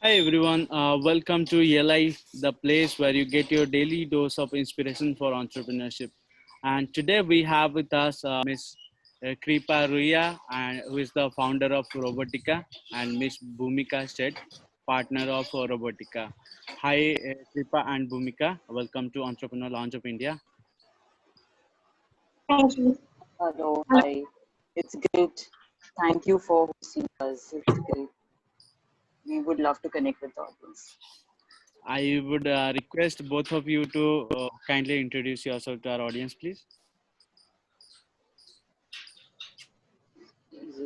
Hi everyone, welcome to ELI, the place where you get your daily dose of inspiration for entrepreneurship. And today we have with us Miss Kripa Ruya, and who is the founder of Robotica, and Miss Bhumika Shet, partner of Robotica. Hi Kripa and Bhumika, welcome to Entrepreneur Launch of India. Thank you. Hello, hi. It's great. Thank you for hosting us. It's great. We would love to connect with the audience. I would request both of you to kindly introduce yourself to our audience, please.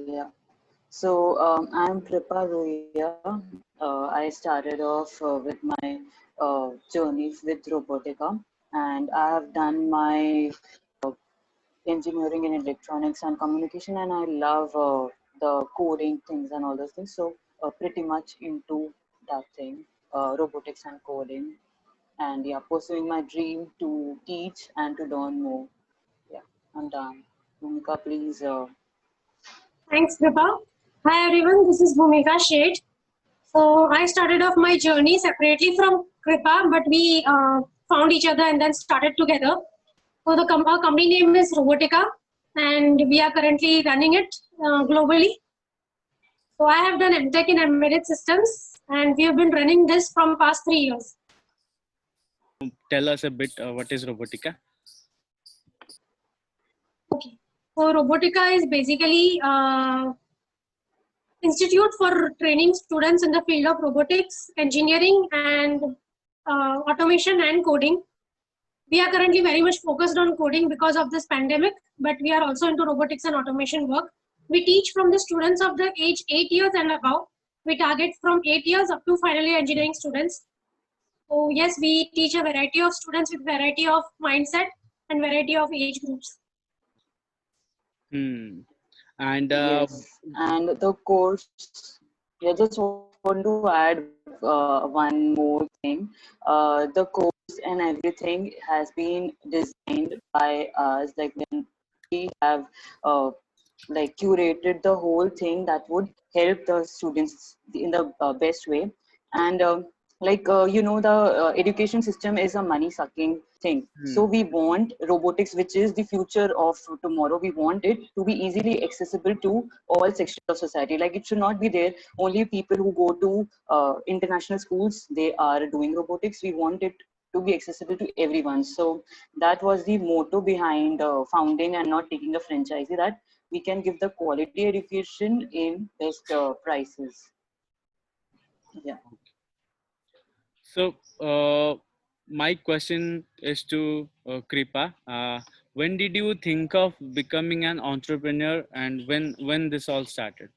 Yeah. So I'm Kripa Ruya. I started off with my journey with Robotica, and I have done my engineering in electronics and communication, and I love the coding things and all those things. So pretty much into that thing, robotics and coding, and yeah, pursuing my dream to teach and to learn more. Yeah, I'm done. Bhumika, please. Thanks, Kripa. Hi, everyone. This is Bhumika Sheth. So I started off my journey separately from Kripa, but we found each other and then started together. So our company name is Robotica, and we are currently running it globally. So I have done MTech in embedded systems, and we have been running this from past 3 years. Tell us a bit what is Robotica? Okay. So Robotica is basically institute for training students in the field of robotics, engineering, and automation and coding. We are currently very much focused on coding because of this pandemic, but we are also into robotics and automation work. We teach from the students of the age 8 years and above. We target from 8 years up to final year engineering students. So yes, we teach a variety of students with variety of mindset and variety of age groups. And Yes, and the course. Yeah, just want to add one more thing. The course and everything has been designed by us. Like when we have like curated the whole thing that would help the students in the best way. And the education system is a money sucking thing. So we want robotics, which is the future of tomorrow. We want it to be easily accessible to all sections of society. Like it should not be there only people who go to international schools, they are doing robotics. We want it to be accessible to everyone. So that was the motto behind founding and not taking a franchise, that we can give the quality education in best prices. Yeah. so my question is to Kripa. When did you think of becoming an entrepreneur, and when this all started?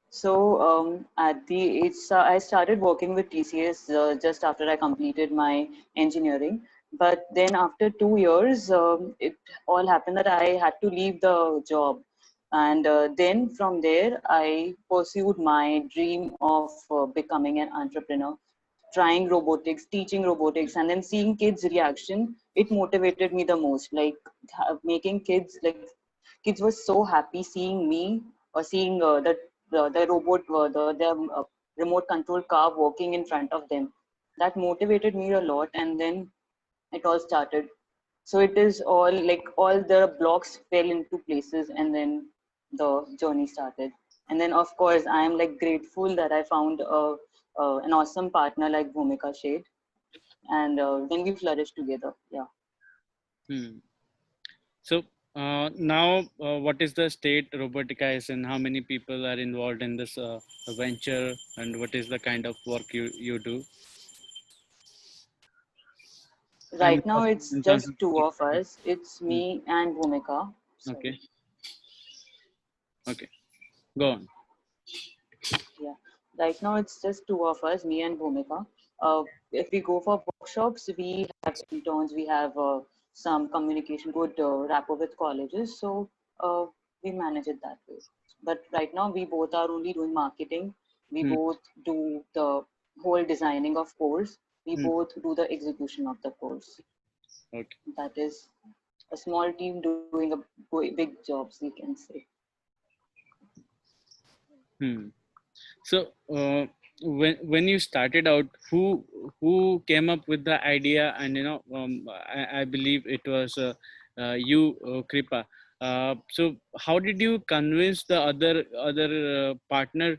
So at the age, I started working with TCS just after I completed my engineering. But then after 2 years, it all happened that I had to leave the job. And then from there, I pursued my dream of becoming an entrepreneur, trying robotics, teaching robotics, and then seeing kids' reaction. It motivated me the most. Like making kids, like kids were so happy seeing me or seeing the robot, the remote control car working in front of them. That motivated me a lot, and then it all started. So it is all like all the blocks fell into places, and then the journey started. And then of course I am like grateful that I found an awesome partner like Bhumika Sheth, and then we flourished together. Yeah. So now, what is the state Robotica is in? How many people are involved in this venture, and what is the kind of work you do? Right now it's In terms just of two of us. It's me and Bhumika. Okay. Sorry. Okay. Go on. Yeah. Right now it's just two of us, me and Bhumika. If we go for workshops, we have interns, we have some communication, good rapport with colleges. So we manage it that way. But right now we both are only doing marketing. We both do the whole designing of course. We both do the execution of the course. Okay. That is a small team doing a big jobs, we can say. So when you started out, who came up with the idea? And I believe it was you, Kripa. So how did you convince the other partner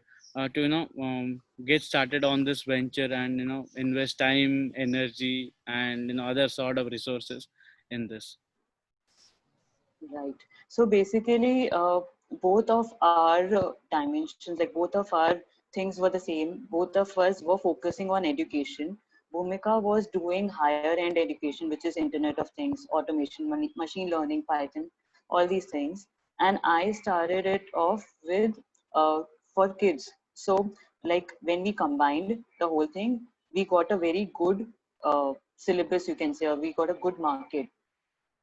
to get started on this venture, and invest time, energy, and other sort of resources in this? Right. So basically, both of our dimensions, like both of our things were the same. Both of us were focusing on education. Bhumika was doing higher end education, which is Internet of Things, automation, machine learning, Python, all these things. And I started it off with for kids. So like when we combined the whole thing, we got a very good syllabus, you can say, or we got a good market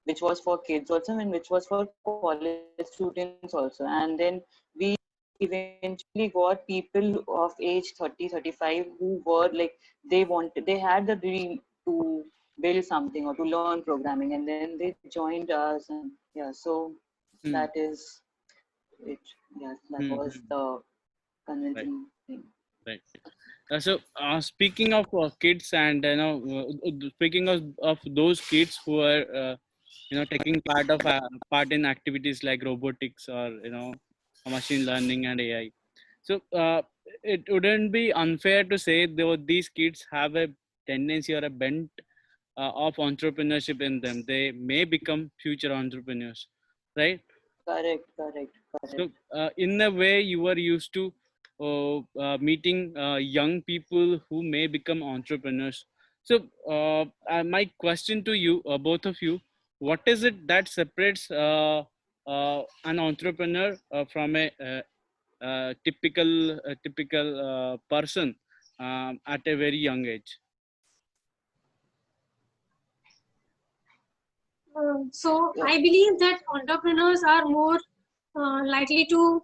which was for kids also and which was for college students also. And then we eventually got people of age 30, 35 who were like, they had the dream to build something or to learn programming, and then they joined us. And yeah, so that Hmm. is it. Yeah, that Hmm. was Hmm. the Right. convincing thing. Right. Speaking of kids, and speaking of those kids who are taking part in activities like robotics, or machine learning and AI. So it wouldn't be unfair to say though these kids have a tendency or a bent of entrepreneurship in them. They may become future entrepreneurs, right? Correct, correct, correct. So, in a way, you were used to meeting young people who may become entrepreneurs. So, my question to you, both of you, what is it that separates an entrepreneur from a typical person at a very young age? So Yeah, I believe that entrepreneurs are more likely to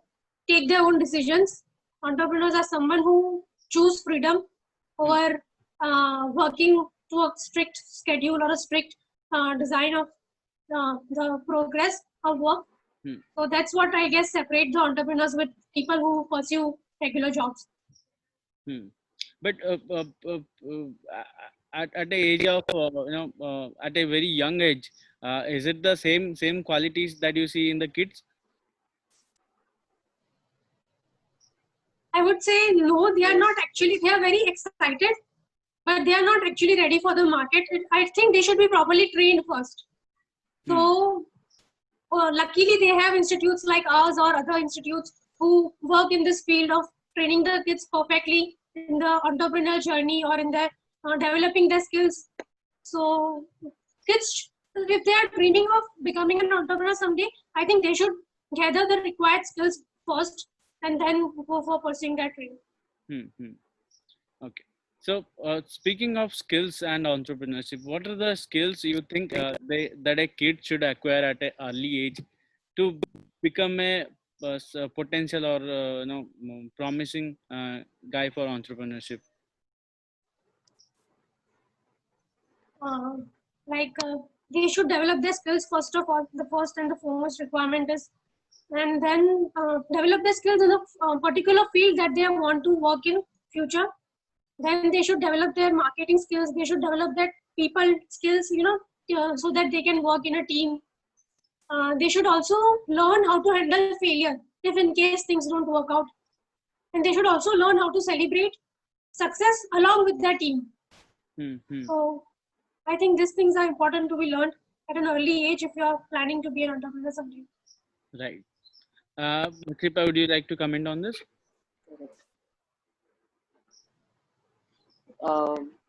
take their own decisions. Entrepreneurs are someone who choose freedom Hmm, over working to a strict schedule or a strict design of the progress of work. hmm, So that's what I guess separate the entrepreneurs with people who pursue regular jobs. hmm. But at the age of at a very young age, is it the same qualities that you see in the kids? I would say no, they are not yes, actually, they are very excited, but they are not actually ready for the market. I think they should be properly trained first. Hmm, So luckily, they have institutes like ours or other institutes who work in this field of training the kids perfectly in the entrepreneurial journey or in their developing their skills. So kids, if they are dreaming of becoming an entrepreneur someday, I think they should gather the required skills first and then go for pursuing that dream. hmm, hmm. Okay. So, speaking of skills and entrepreneurship, what are the skills you think that a kid should acquire at an early age to become a potential or promising guy for entrepreneurship? uh, they should develop their skills first of all. The first and the foremost requirement is, and then develop their skills in a particular field that they want to work in future. Then they should develop their marketing skills. They should develop their people skills, so that they can work in a team. They should also learn how to handle failure if in case things don't work out, and they should also learn how to celebrate success along with their team. Hmm, hmm. So I think these things are important to be learned at an early age if you are planning to be an entrepreneur someday. Right. Kripa, would you like to comment on this? correct.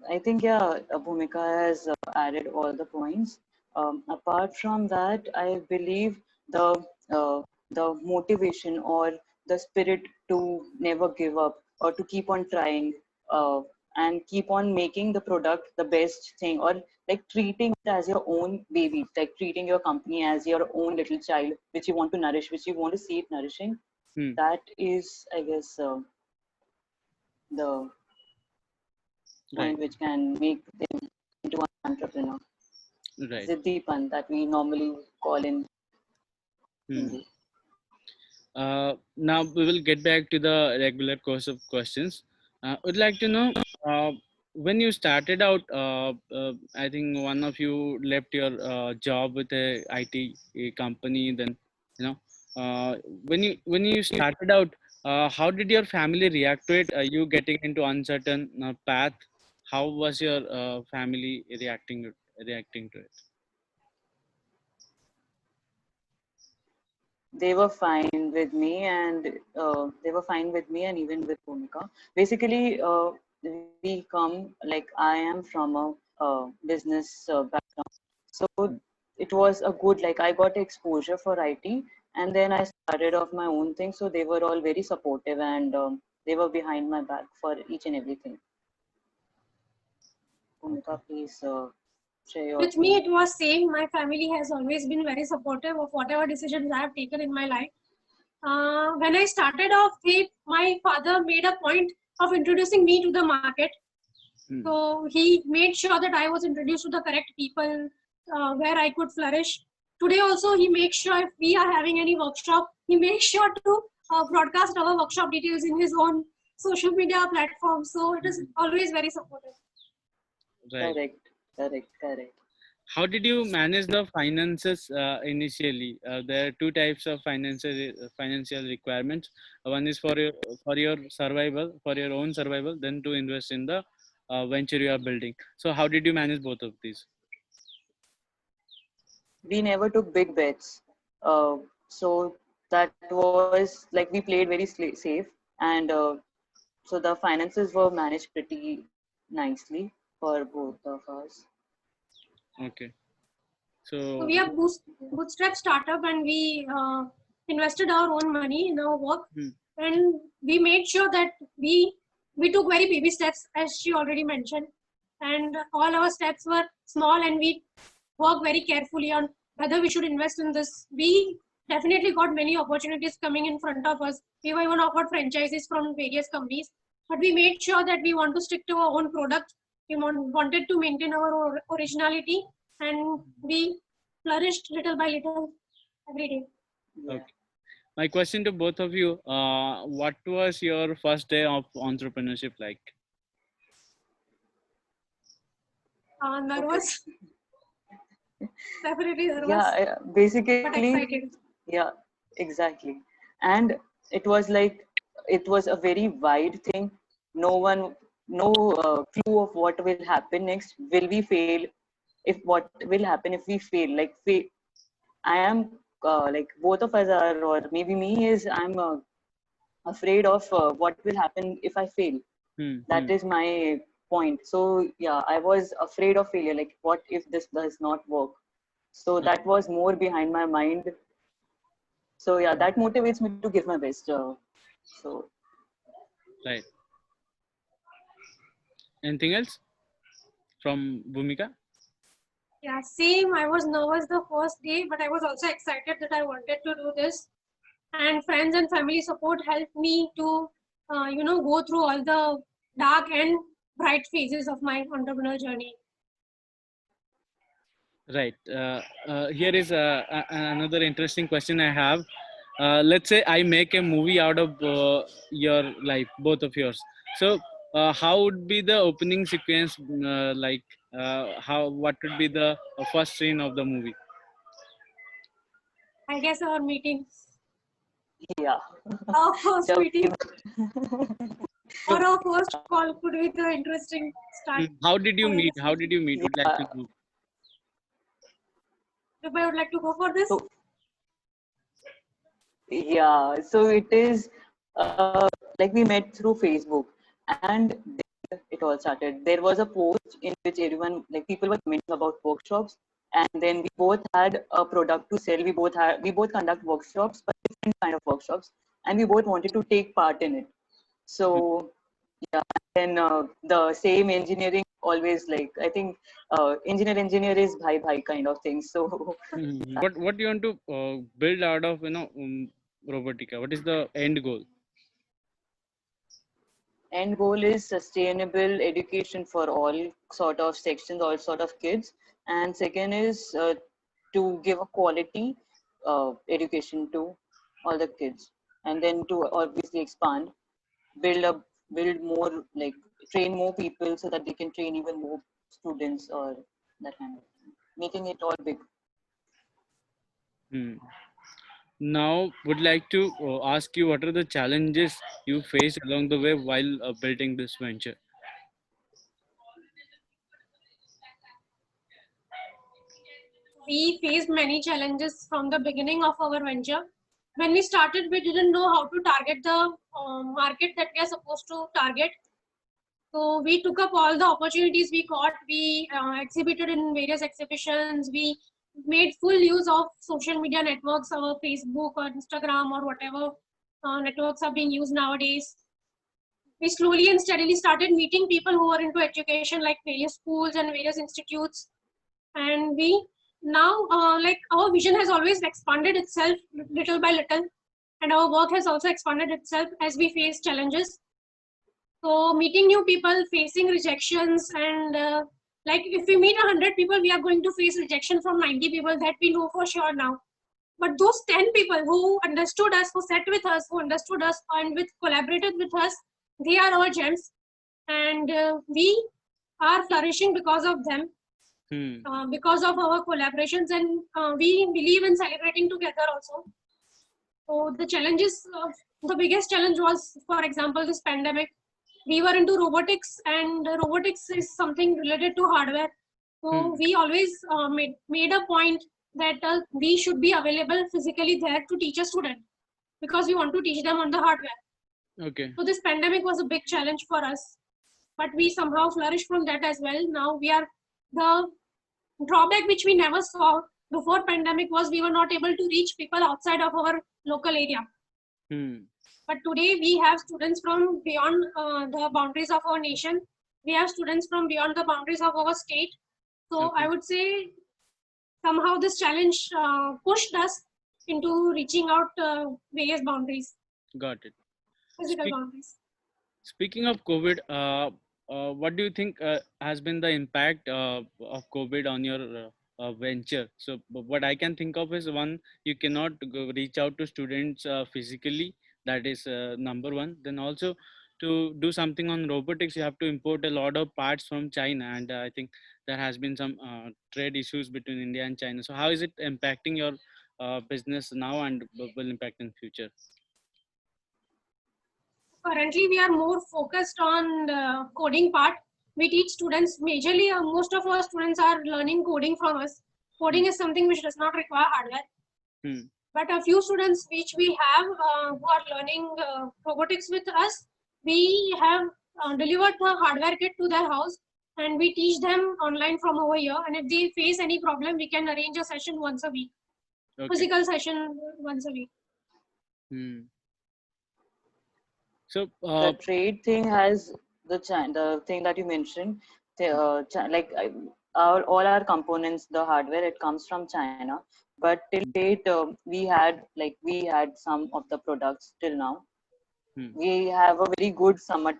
I think, yeah, Bhumika has added all the points. Apart from that, I believe the uh, the motivation or the spirit to never give up or to keep on trying and keep on making the product the best thing, or like treating it as your own baby, like treating your company as your own little child, which you want to nourish, which you want to see it nourishing. Hmm. That is, I guess, the Right. point which can make them into an entrepreneur. Right. Ziddipan that we normally call in Hmm. Hindi. Now we will get back to the regular course of questions. Would like to know when you started out. I think one of you left your job with a IT company. Then you know when you started out, how did your family react to it? You getting into uncertain path. How was your family reacting to it? They were fine with me, and even with Bhumika. Basically, we come like I am from a business background, so it was a good, like I got exposure for IT, and then I started off my own thing. So they were all very supportive, and they were behind my back for each and everything. Bhumika, Okay. please share your With me, thing. it was same. My family has always been very supportive of whatever decisions I have taken in my life. When I started off, my father made a point of introducing me to the market. Hmm. So he made sure that I was introduced to the correct people where I could flourish. Today also, he makes sure if we are having any workshop, he makes sure to broadcast our workshop details in his own social media platform. So it is always very supportive. Right. Correct, correct, correct. How did you manage the finances initially? There are two types of financial requirements. One is for your survival, for your own survival, then to invest in the venture you are building. So how did you manage both of these? We never took big bets. So that was like we played very safe, and so the finances were managed pretty nicely for both of us. Okay. So So we are bootstrap startup and we invested our own money in our work, hmm, and we made sure that we took very baby steps, as she already mentioned, and all our steps were small, and we worked very carefully on whether we should invest in this. We definitely got many opportunities coming in front of us. We were even offered franchises from various companies, but we made sure that we want to stick to our own product. We wanted to maintain our originality, and we flourished little by little every day. Yeah. okay. My question to both of you: what was your first day of entrepreneurship like? Okay. Nervous, definitely Yeah, nervous, but basically, excited. yeah, exactly. And it was like, it was a very wide thing. No one, no clue of what will happen next. Will we fail? If what will happen if we fail? I am like both of us are, or maybe me is, I'm afraid of what will happen if I fail. Hmm, That hmm, is my point. So yeah, I was afraid of failure. Like, what if this does not work? So okay, that was more behind my mind. So yeah, that motivates me to give my best. So right. Anything else from Bhumika? Yeah, same. I was nervous the first day, but I was also excited that I wanted to do this. And friends and family support helped me to, go through all the dark and bright phases of my entrepreneurial journey. Right. Here is another interesting question I have. Let's say I make a movie out of your life, both of yours. So, how would be the opening sequence like? What would be the first scene of the movie? I guess our meeting, yeah, our first Jab meeting So, or our first call could be the interesting start. how did you Or meet? How interesting. did you meet? Would like to yeah. know. If I would like to go for this, So yeah, so it is like we met through Facebook, and there it all started. There was a post in which everyone, like people were commenting about workshops, and then we both had a product to sell. We both conduct workshops, but different kind of workshops, and we both wanted to take part in it. So yeah, then the same engineering, always, like I think engineer is bhai kind of thing. So Mhm. What do you want to build out of Robotica? What is the end goal? end goal is sustainable education for all sort of sections, all sort of kids, and second is to give a quality education to all the kids, and then to obviously expand, build a build more, like train more people so that they can train even more students or that kind of thing, making it all big. Hmm. Now, would like to ask you what are the challenges you faced along the way while building this venture? We faced many challenges from the beginning of our venture. When we started, we didn't know how to target the market that we are supposed to target. So we took up all the opportunities we got. We exhibited in various exhibitions. We made full use of social media networks, our Facebook or Instagram or whatever networks are being used nowadays. We slowly and steadily started meeting people who are into education, like various schools and various institutes. And we now, like our vision has always expanded itself little by little, and our work has also expanded itself as we face challenges. So meeting new people, facing rejections, and like if we meet 100 people, we are going to face rejection from 90 people, that we know for sure now. But those 10 people who understood us, who sat with us, who understood us, and with collaborated with us, they are our gems, and we are flourishing because of them, Hmm. because of our collaborations, and we believe in celebrating together also. So the challenges, the biggest challenge was, for example, this pandemic. We were into robotics, and robotics is something related to hardware. Hmm. So we always made a point that we should be available physically there to teach a student, because we want to teach them on the hardware. Okay. So this pandemic was a big challenge for us, but we somehow flourished from that as well. Now we are, the drawback which we never saw before pandemic was we were not able to reach people outside of our local area. Hmm. But today we have students from beyond the boundaries of our nation. We have students from beyond the boundaries of our state. So Okay. I would say somehow this challenge pushed us into reaching out various boundaries, Got it. physical Speak, boundaries. Speaking of COVID, what do you think has been the impact of COVID on your venture? So, what I can think of is one, you cannot reach out to students physically. That is number one. Then also to do something on robotics, you have to import a lot of parts from China, and I think there has been some trade issues between India and China. So, how is it impacting your business now and will impact in future? Currently, we are more focused on the coding part. We teach students majorly. Most of our students are learning coding from us. Coding Hmm. is something which does not require hardware. Hmm. But a few students which we have who are learning robotics with us, we have delivered the hardware kit to their house, and we teach them online from over here. And if they face any problem, we can arrange a session once a week, Okay. physical session once a week. Hmm. So, The trade thing has the thing that you mentioned, like all our components, the hardware, it comes from China. But till date, we had some of the products till now. hmm, We have a very good summer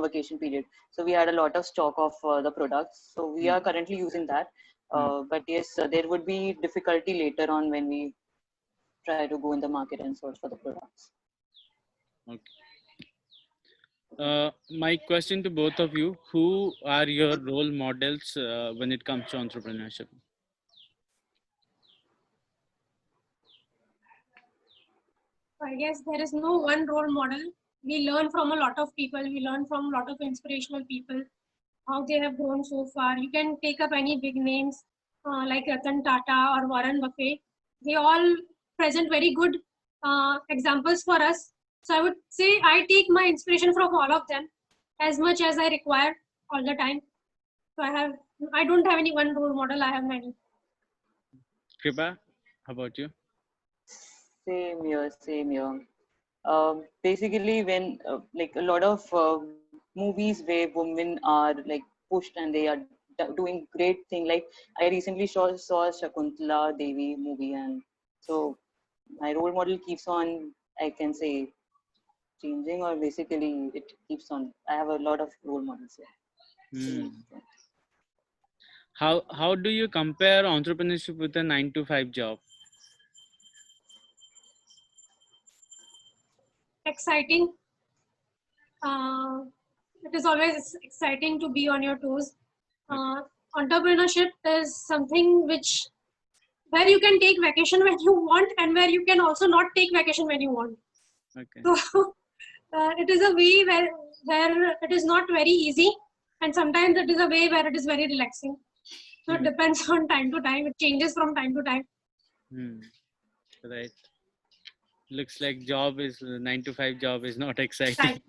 vacation period. So we had a lot of stock of the products. So we hmm, are currently using that. hmm. But yes, there would be difficulty later on when we try to go in the market and search for the products. Okay. My question to both of you: who are your role models when it comes to entrepreneurship? I guess there is no one role model. We learn from a lot of people. We learn from a lot of inspirational people, how they have grown so far. You can take up any big names like Ratan Tata or Warren Buffett. They all present very good examples for us. So I would say I take my inspiration from all of them as much as I require all the time. So I don't have any one role model. I have many. Kripa, how about you? Same here, same here. Basically, when like a lot of movies where women are like pushed and they are doing great thing. Like I recently saw Shakuntala Devi movie, and so my role model keeps on, I can say, changing, or basically it keeps on. I have a lot of role models. Yeah. Hmm. How do you compare entrepreneurship with a 9 to 5 job? Exciting. It is always exciting to be on your toes. Entrepreneurship is something where you can take vacation when you want and where you can also not take vacation when you want. Okay. So it is a way where it is not very easy, and sometimes it is a way where it is very relaxing. So it depends on time to time. It changes from time to time. Right. Looks like job is 9 to 5 job is not exciting. Right.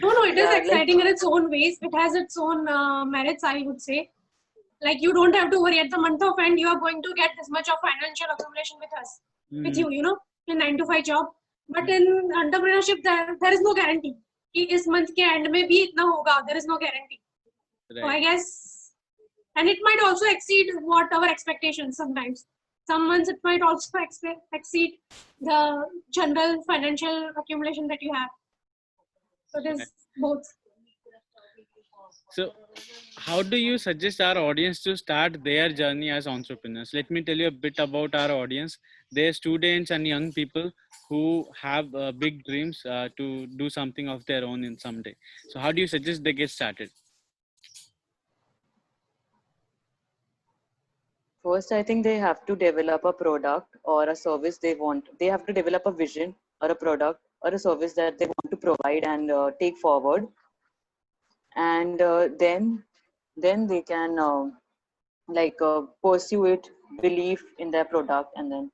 No, it is Yeah, like exciting in its own ways. It has its own merits, I would say. Like you don't have to worry at the month of end. You are going to get this much of financial accumulation with you, in 9 to 5 job. But in entrepreneurship, there is no guarantee. कि इस month के end में भी इतना होगा. There is no guarantee. So I guess, and it might also exceed what our expectations sometimes. Some months it might also exceed the general financial accumulation that you have. So it is both. So, how do you suggest our audience to start their journey as entrepreneurs? Let me tell you a bit about our audience. They're students and young people who have big dreams to do something of their own in someday. So, how do you suggest they get started? first, I think they have to develop a product or a service they want. They have to develop a vision or a product or a service that they want to provide and take forward, and then they can pursue it, believe in their product, and then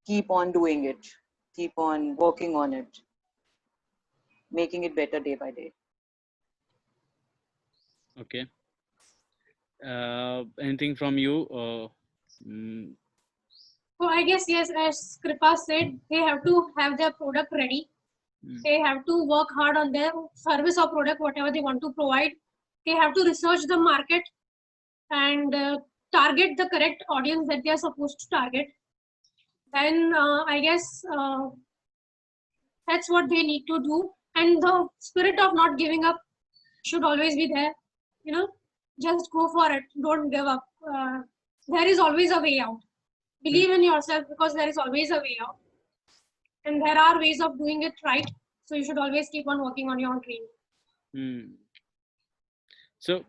keep on doing it, keep on working on it, making it better day by day. Okay. Anything from you? So I guess yes, as Kripa said, they have to have their product ready. They have to work hard on their service or product, whatever they want to provide. They have to research the market and target the correct audience that they are supposed to target. Then I guess that's what they need to do. And the spirit of not giving up should always be there. Just go for it. Don't give up. There is always a way out. Believe in yourself because there is always a way out. And there are ways of doing it right. So you should always keep on working on your dream. So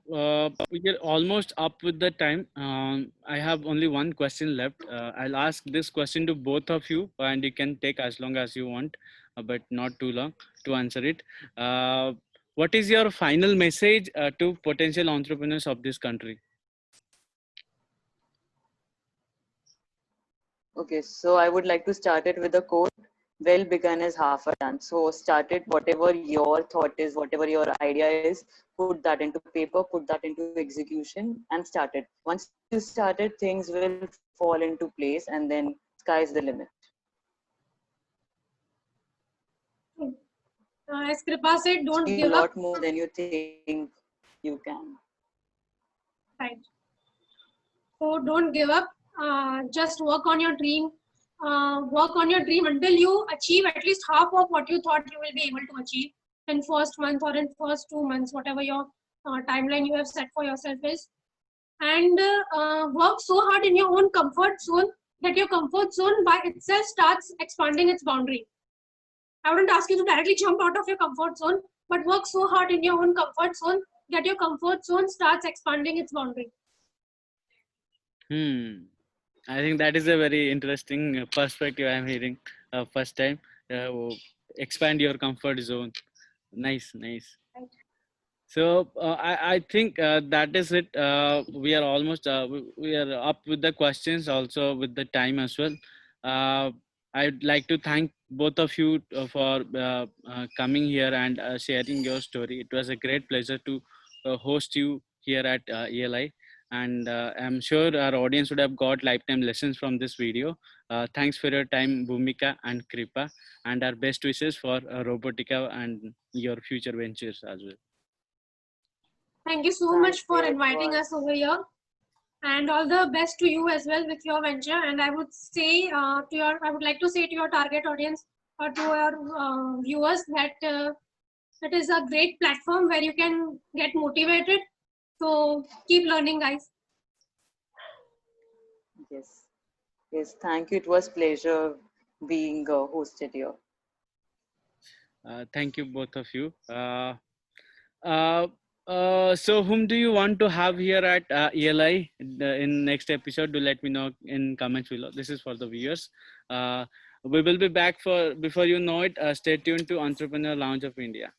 we are almost up with the time. I have only one question left. I'll ask this question to both of you, and you can take as long as you want, but not too long to answer it. What is your final message to potential entrepreneurs of this country? Okay, so I would like to start it with a quote: well begun is half a done. So start it, whatever your thought is, whatever your idea is, put that into paper, put that into execution, and start it. Once you start it, things will fall into place, and then sky's the limit. As Kripa said, don't Achieve give a up. lot more than you think you can. Right. So don't give up. Just work on your dream. Work on your dream until you achieve at least half of what you thought you will be able to achieve in first month or in first 2 months, whatever your timeline you have set for yourself is. And work so hard in your own comfort zone that your comfort zone by itself starts expanding its boundary. I wouldn't ask you to directly jump out of your comfort zone, but work so hard in your own comfort zone that your comfort zone starts expanding its boundary. I think that is a very interesting perspective I'm hearing first time. Expand your comfort zone. Nice. So I think that is it. We are almost we are up with the questions, also with the time as well. I'd like to thank both of you for coming here and sharing your story. It was a great pleasure to host you here at ELI, and I'm sure our audience would have got lifetime lessons from this video. Thanks for your time, Bhumika and Kripa, and our best wishes for Robotica and your future ventures as well. Thank you so much for inviting us over here, and all the best to you as well with your venture. And I would say I would like to say to your target audience or to your viewers that it is a great platform where you can get motivated. So keep learning, guys. Yes. Thank you. It was pleasure being hosted here. Thank you, both of you. Uh, so whom do you want to have here at ELI in next episode? Do let me know in comments below. This is for the viewers. We will be back for before you know it. Stay tuned to Entrepreneur Lounge of India.